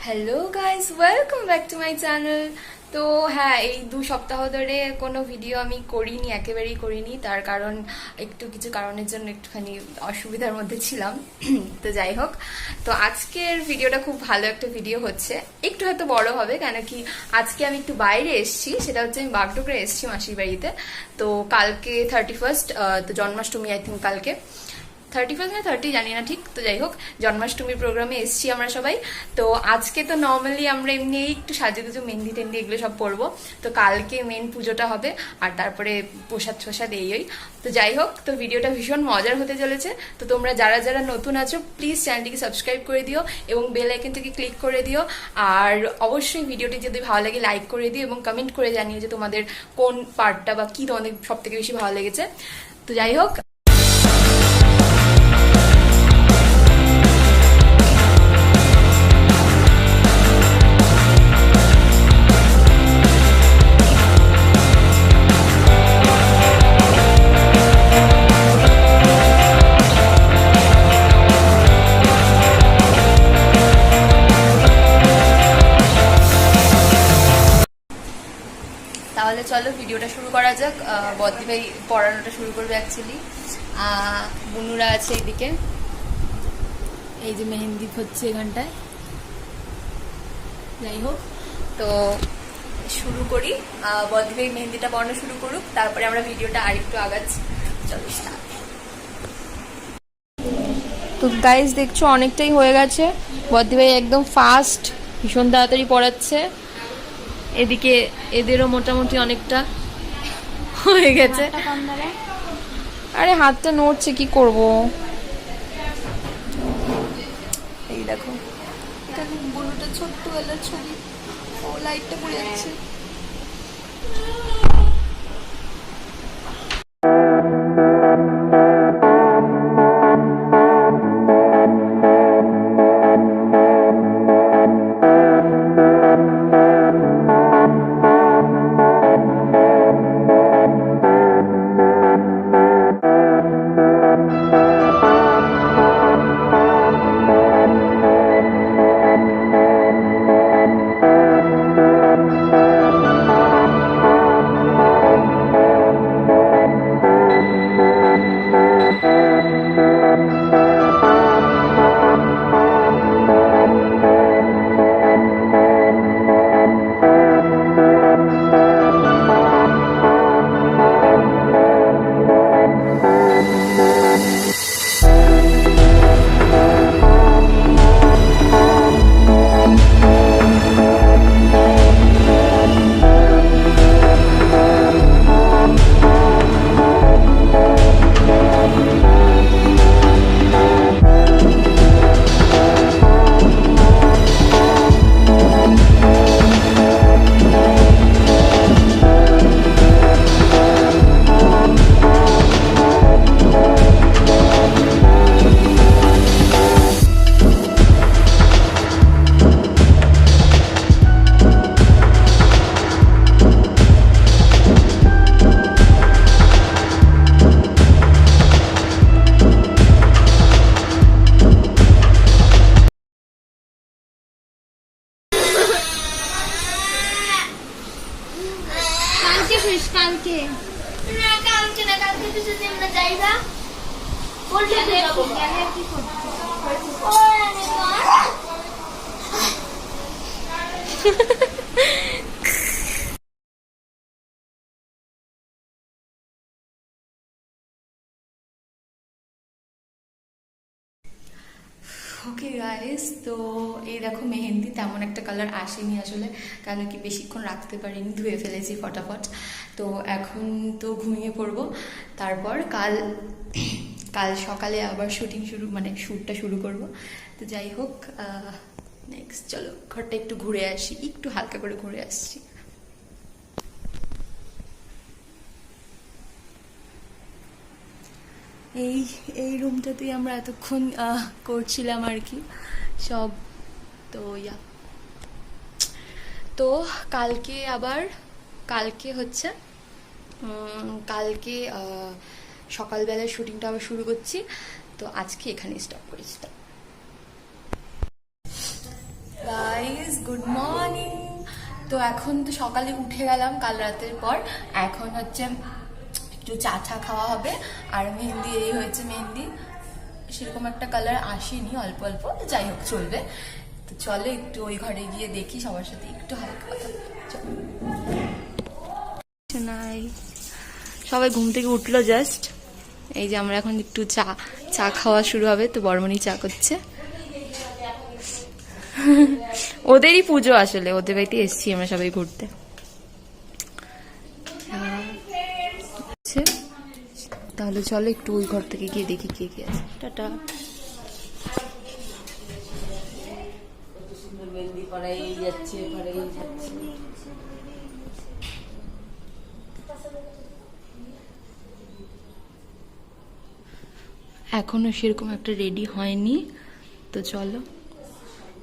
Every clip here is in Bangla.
Hello guys, welcome back to my channel. তো হ্যাঁ, এই 2 সপ্তাহ ধরে কোনো ভিডিও আমি করিনি, একেবারেই করিনি। তার কারণ একটু কিছু কারণের জন্য একটুখানি অসুবিধার মধ্যে ছিলাম। তো যাই হোক, তো আজকের ভিডিওটা খুব ভালো একটা ভিডিও হচ্ছে। একটু হয়তো বড় হবে, কেন কি আজকে আমি একটু বাইরে এসেছি। সেটা হচ্ছে আমি বাগডোগরা এসেছি মাসির বাড়িতে। তো কালকে 31st, তো জন্মাষ্টমী, আই থিঙ্ক কালকে 31 না 30 জানি না ঠিক। তো যাই হোক, জন্মাষ্টমীর প্রোগ্রামে এসছি আমরা সবাই। তো আজকে তো নর্মালি আমরা এমনি একটু সাজুগুজু, মেহেন্দি টেন্দি এগুলো সব পরবো। তো কালকে মেন পুজোটা হবে, আর তারপরে প্রসাদ টোসাদ এই। তো যাই হোক, তো ভিডিওটা ভীষণ মজার হতে চলেছে। তো তোমরা যারা যারা নতুন আছো, প্লিজ চ্যানেলটিকে সাবস্ক্রাইব করে দিও এবং বেল আইকনটিকে ক্লিক করে দিও। আর অবশ্যই ভিডিওটি যদি ভালো লাগে লাইক করে দিও এবং কমেন্ট করে জানিও যে তোমাদের কোন পার্টটা বা কি তোমাদের সব থেকে বেশি ভালো লেগেছে। তো যাই হোক, তাহলে চলো ভিডিওটা শুরু করা যাক। বদ্দি ভাই পড়ানোটা শুরু করবে অ্যাকচুয়ালি। বুনুরা আছে এইদিকে, এই যে মেহেন্দি হচ্ছে এখানটায়। যাই হোক, তো শুরু করি। বদ্দি ভাই মেহেন্দিটা পড়ানো শুরু করুক, তারপরে আমরা ভিডিওটা আরেকটু আগাচ্ছি। চলো স্টার্ট। তো গাইজ দেখছো অনেকটাই হয়ে গেছে। বদ্দি ভাই একদম ফাস্ট, ভীষণ তাড়াতাড়ি পড়াচ্ছে। এদিকে এদেরও মোটামুটি অনেকটা হয়ে গেছে। আরে হাতটা নড়ছে, কি করব। এই দেখো, এটা বুনুটা ছোট্টবেলার ছবি। ও লাইটটা পড়ে যাচ্ছে। কালকে না, কালকে না, কালকে কিছুদিন না যাইবা বলতে যাবো। কি ওকে গাইস, তো এই দেখো মেহেন্দি তেমন একটা কালার আসেনি আসলে, কেন কি বেশিক্ষণ রাখতে পারিনি, ধুয়ে ফেলেছি ফটাফট। তো এখন তো ঘুমিয়ে পড়বো। তারপর কাল কাল সকালে আবার শুটিং শুরু, মানে শ্যুটটা শুরু করব। তো যাই হোক, নেক্সট চলো ঘরটা একটু ঘুরে আসি, একটু হালকা করে ঘুরে আসছি। এই এই রুমটাতেই আমরা এতক্ষণ করছিলাম আর কি সব। তো তো কালকে হচ্ছে কালকে সকালবেলায় শুটিংটা আবার শুরু করছি। তো আজকে এখানে স্টপ করেছি। Guys good morning. তো এখন তো সকালে উঠে গেলাম কাল রাতের পর, এখন হচ্ছে একটু চা খাওয়া হবে। আর মেহেন্দি এই হয়েছে, মেহেন্দি সেরকম একটা কালার আসেনি, অল্প অল্প, তো যাই হোক চলবে। তো চলো একটু ওই ঘরে গিয়ে দেখি, সবার সাথে একটু হালকা কথা। নাই, সবাই ঘুম থেকে উঠলো জাস্ট। এই যে আমরা এখন একটু চা খাওয়া শুরু হবে। তো বড়মণি চা করছে। ওদেরই পুজো, আসলে ওদের বাড়িতে এসছি আমরা সবাই ঘুরতে। তাহলে চলো একটু ওই ঘর থেকে গিয়ে দেখি কে কে আছে। টাটা। এখনো সেরকম একটা রেডি হয়নি, তো চলো।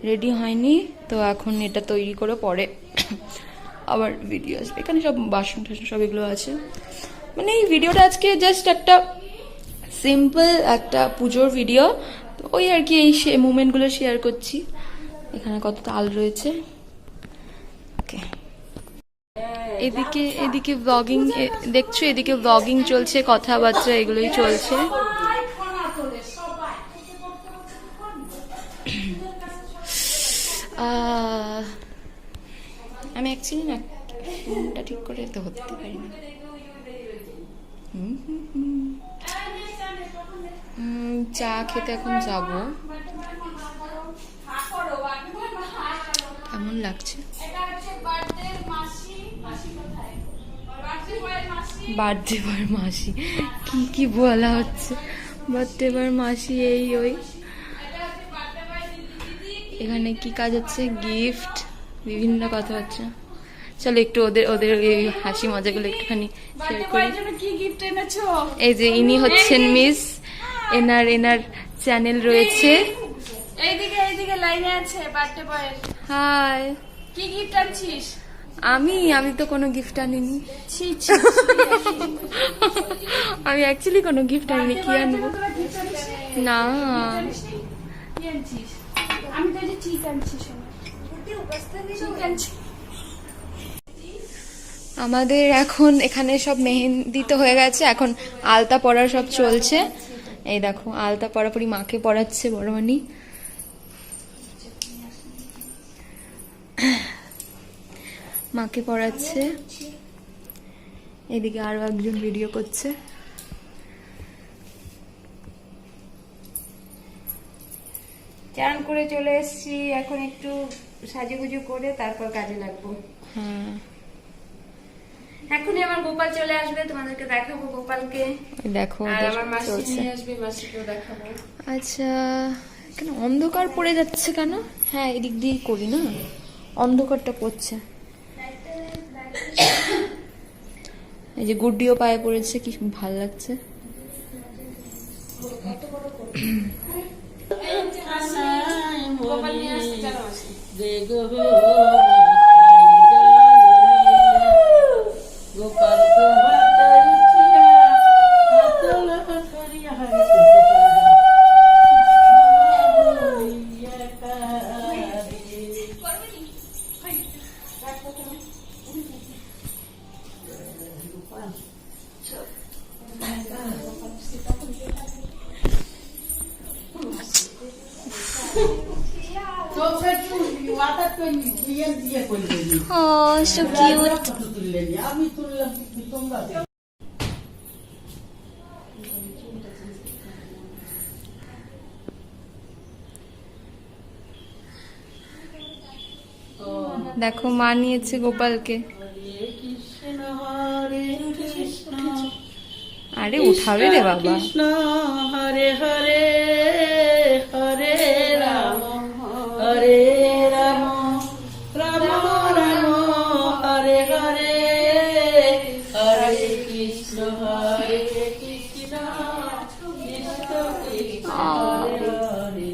রেডি হয়নি তো এখন এটা তৈরি করে পরে আবার ভিডিও আসবে। এখানে সব বাসন টাসন সব এগুলো আছে। মানে এই ভিডিওটা আজকে জাস্ট একটা সিম্পল একটা পুজোর ভিডিও, তো ওই আর কি এই মুমেন্টগুলো শেয়ার করছি। এখানে কত তাল রয়েছে। ওকে, এদিকে ব্লগিং দেখছো, এদিকে ব্লগিং চলছে, কথাবার্তা এগুলোই চলছে। আমি অ্যাকচুয়ালি না ফোনটা ঠিক করে তো ধরতে পারি না। চা খেতে এখন যাব। কেমন লাগছে? বার্থডে বার মাসি কি বলা হচ্ছে? বার্থডে বার মাসি এই ওই। এখানে কি কাজ হচ্ছে? গিফট, বিভিন্ন কথাবার্তা। চলো একটু ওদের এই হাসি মজাগুলো একটুখানি শেয়ার করি। এই যে ইনি হচ্ছেন মিস, এনার চ্যানেল রয়েছে। এইদিকে লাইনে আছে বার্থডে বয়ের। হাই। কি গিফট আনছিস? আমি তো কোনো গিফট আনিনি। আমি অ্যাকচুয়ালি কোনো গিফট আনিনি। কি আনবো? না, কি আনছিস? আমি তো যে চিজ আনছি। আমাদের এখন এখানে সব মেহেন্দি তো হয়ে গেছে, এখন আলতা পরা সব চলছে। এই দেখো আলতা পরাপরি মাকে পরাচ্ছে বড়মণি। মাকে পরাচ্ছে। এদিকে আরো একজন ভিডিও করছে। চান করে চলে এসেছি, এখন একটু সাজুগুজু করে তারপর কাজে লাগবো। হ্যাঁ, এখনই আমার গোপাল চলে আসবে, তোমাদেরকে দেখাবো গোপালকে। দেখো আর আমার মাসি নিয়ে আসবে, মাসিকেও দেখাবো। আচ্ছা, কেন অন্ধকার পড়ে যাচ্ছে কেন? হ্যাঁ, এদিক দিয়েই করি না, অন্ধকারটা পড়ছে। এই যে গুড্ডিও পায়ে পড়েছে, কি ভাল লাগছে। গোপাল নিয়ে আসতে চলো মাসি। Oh, so cute. দেখো মা নিয়েছে গোপালকে। আরে উঠাবে রে বাবা। কৃষ্ণ হরে হরে হরে রাম হরে রাম রাম রাম হরে হরে হরে কৃষ্ণ হরে কৃষ্ণ কৃষ্ণ কৃষ্ণ হরে হরে।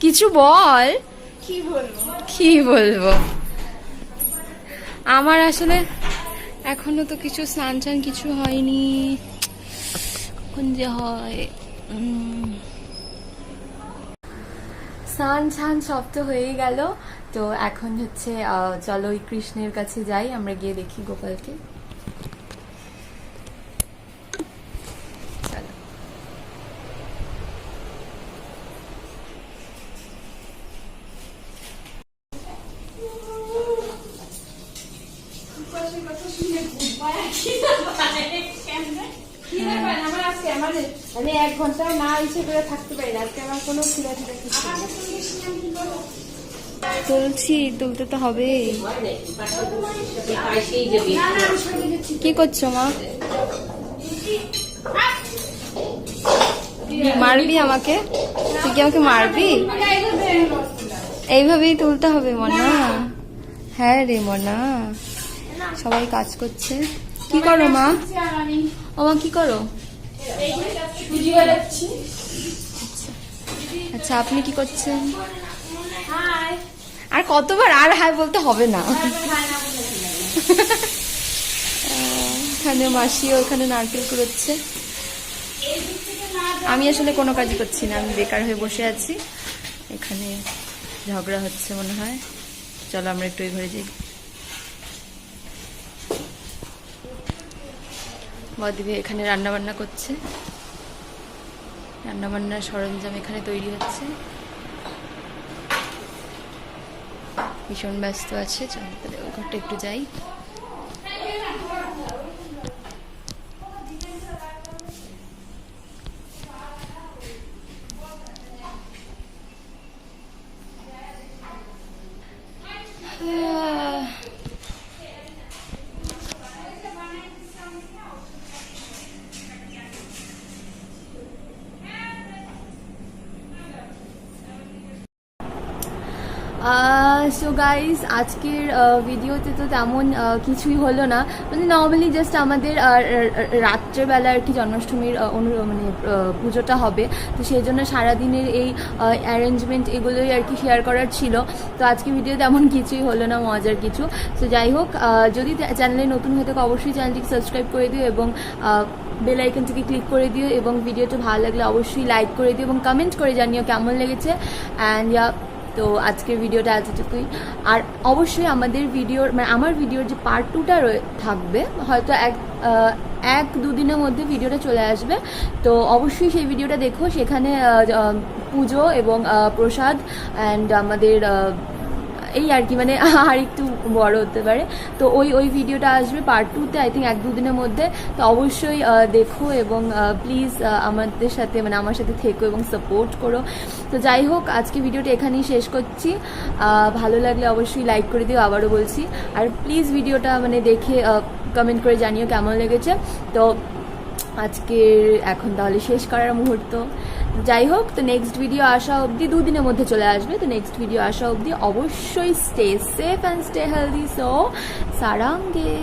কিছু বল। কি বলবো? কি বলবো, আমার আসলে এখনো তো কিছু স্নান টান কিছু হয়নি, কখন যে হয়। স্নান ছান সব তো হয়ে গেল, তো এখন হচ্ছে চলো ওই কৃষ্ণের কাছে যাই, আমরা গিয়ে দেখি গোপালকে। চলো। আমি 1 ঘন্টাও না ইচ্ছে করে থাকতে পারি না, আজকে আমার কোনো খিদা টিদা কিছু নেই। তুলতে তো হবে। কি করছো মা? মারবি আমাকে? তুই কি আমাকে মারবি? এইভাবেই তুলতে হবে মনা। হ্যাঁ রে মনা, সবাই কাজ করছে। কি করো মা? ও মা কি করো? আচ্ছা, আপনি কি করছেন? আর কতবার আর হাই বলতে হবে না। এখানে মাসিও ওখানে নারকেল কুড়োচ্ছে। আমি আসলে কোনো কাজই করছি না, আমি বেকার হয়ে বসে আছি। এখানে ঝগড়া হচ্ছে মনে হয়। চলো আমরা একটু ওই ঘরে যাই। বদিবে এখানে রান্না বান্না করছে, রান্না বান্নার সরঞ্জাম এখানে তৈরি হচ্ছে। ভীষণ ব্যস্ত আছে। চলো তাহলে ওই ঘরটা একটু যাই। সো গাইস, আজকের ভিডিওতে তো তেমন কিছুই হলো না, মানে নর্মালি জাস্ট আমাদের রাত্রেবেলা আর কি জন্মাষ্টমীর মানে পুজোটা হবে, তো সেই জন্য সারাদিনের এই অ্যারেঞ্জমেন্ট এগুলোই আর কি শেয়ার করার ছিল। তো আজকে ভিডিও তেমন কিছুই হলো না মজার কিছু। তো যাই হোক, যদি চ্যানেলে নতুন হয়ে থাকে অবশ্যই চ্যানেলটিকে সাবস্ক্রাইব করে দিও এবং বেল আইকনটিকে ক্লিক করে দিও, এবং ভিডিওটা ভালো লাগলে অবশ্যই লাইক করে দিও এবং কমেন্ট করে জানিও কেমন লেগেছে। অ্যান্ড তো আজকের ভিডিওটা এতটুকুই। আর অবশ্যই আমাদের ভিডিওর মানে আমার ভিডিওর যে পার্ট 2টা থাকবে, হয়তো 1-2 দিনের মধ্যে ভিডিওটা চলে আসবে। তো অবশ্যই সেই ভিডিওটা দেখো, সেখানে পুজো এবং প্রসাদ অ্যান্ড আমাদের এই আর কি, মানে আর একটু বড় হতে পারে। তো ওই ভিডিওটা আসবে পার্ট 2তে, আই থিঙ্ক 1-2 দিনের মধ্যে। তো অবশ্যই দেখো এবং প্লিজ আমাদের সাথে মানে আমার সাথে থেকো এবং সাপোর্ট করো। তো যাই হোক, আজকে ভিডিওটা এখানেই শেষ করছি। ভালো লাগলে অবশ্যই লাইক করে দিও, আবারও বলছি। আর প্লিজ ভিডিওটা মানে দেখে কমেন্ট করে জানিও কেমন লেগেছে। তো আজকের এখন তাহলে শেষ করার মুহূর্ত। যাই হোক, তো নেক্সট ভিডিও আসা অবধি 2 দিনের মধ্যে চলে আসবে। তো নেক্সট ভিডিও আসা অবধি অবশ্যই stay safe and stay healthy. So সারাঙ্গে।